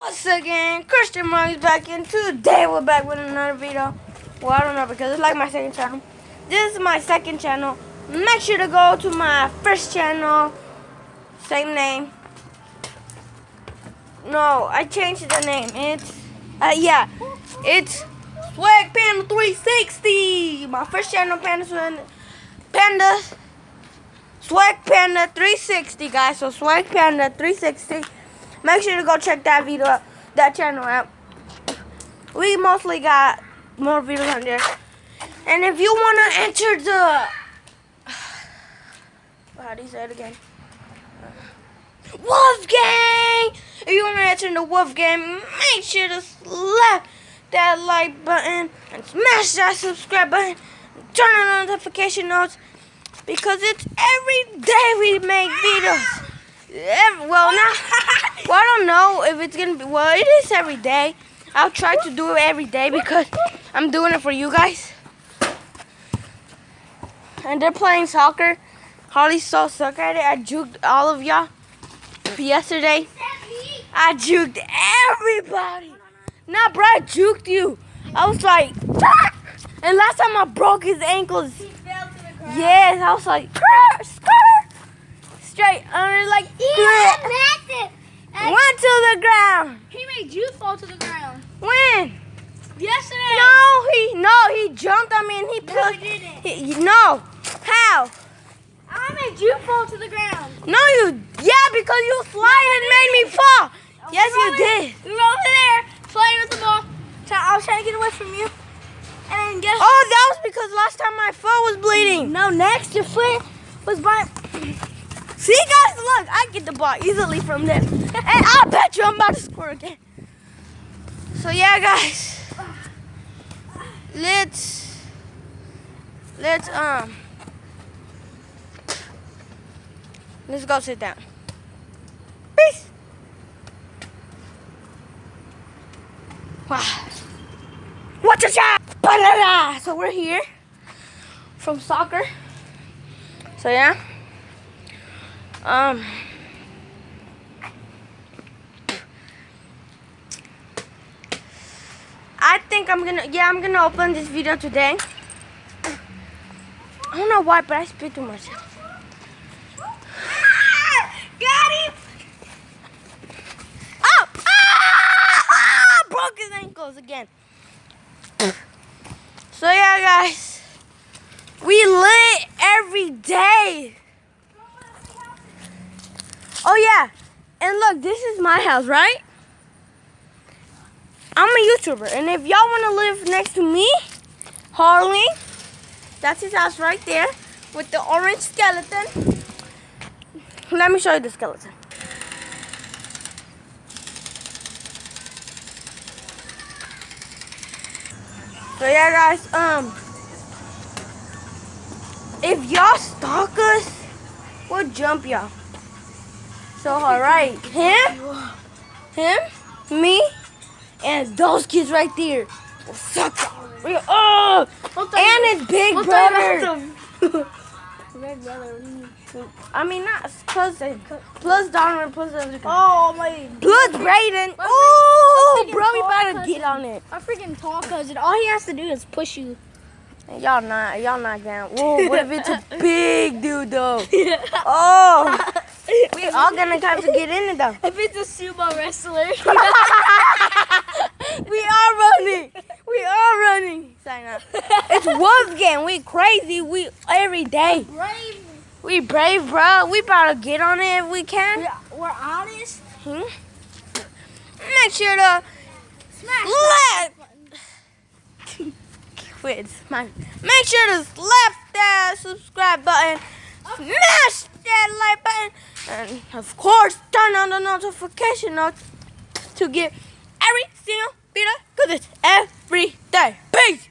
Once again, Christian Murray's back, and today we're back with another video. Well, I don't know because it's like my second channel. This is my second channel. Make sure to go to my first channel. Same name. No, I changed the name. It's Swag Panda 360. My first channel, Panda Swag Panda 360, guys. So Swag Panda 360. Make sure to go check that channel out. We mostly got more videos on there. And if you want to enter the... How do you say it again? Wolf Gang! If you want to enter the Wolf Gang, make sure to slap that like button and smash that subscribe button. Turn on notification notes because it's every day we make videos. I don't know if it's gonna be. Well, it is every day. I'll try to do it every day because I'm doing it for you guys. And they're playing soccer. Harley so suck at it. I juked all of y'all yesterday. I juked everybody. Nah, bro, I juked you. I was like, and last time I broke his ankles. He fell to the ground. Yes, I was like, straight under, like, went to the ground. He made you fall to the ground. When? Yesterday. No, he jumped on me and he pushed. No, he didn't. No, how? I made you fall to the ground. No, because you slid and made me fall. Yes, you did. We were over there playing with the ball. I was trying to get away from you. And then guess what? Oh, that was because last time my foot was bleeding. No, next your foot was by. See, guys, look, I get the ball easily from there. And I bet you I'm about to score again. So, yeah, guys. Let's go sit down. Peace. Wow. What's a shot? So we're here from soccer. So yeah. I think I'm gonna open this video today. I don't know why, but I spit too much. Got him! Oh! Broke his ankles again. So yeah, guys, we lit every day. Oh yeah, and look, this is my house, right? I'm a YouTuber, and if y'all want to live next to me, Harley, that's his house right there with the orange skeleton. Let me show you the skeleton. So yeah, guys, if y'all stalk us, we'll jump y'all. So alright, him, me, and those kids right there will suck y'all. Oh, and his big brother. Big brother. I mean, not cousin. Plus Donovan, plus Oh my. plus Brayden. Oh, bro, we better get on it. Our freaking tall cousin. All he has to do is push you. Y'all not down. Whoa, what if it's a big dude though? Oh, we all gonna have to get in it though. If it's a sumo wrestler. We are running. Sign up. It's Wolf Gang. We crazy. We every day. Brave. We brave, bro. We about to get on it if we can. We're honest. Make sure to Smash. Quit. Make sure to slap that subscribe button, smash that like button, and of course turn on the notification notes to get every single video because it's every day. Peace.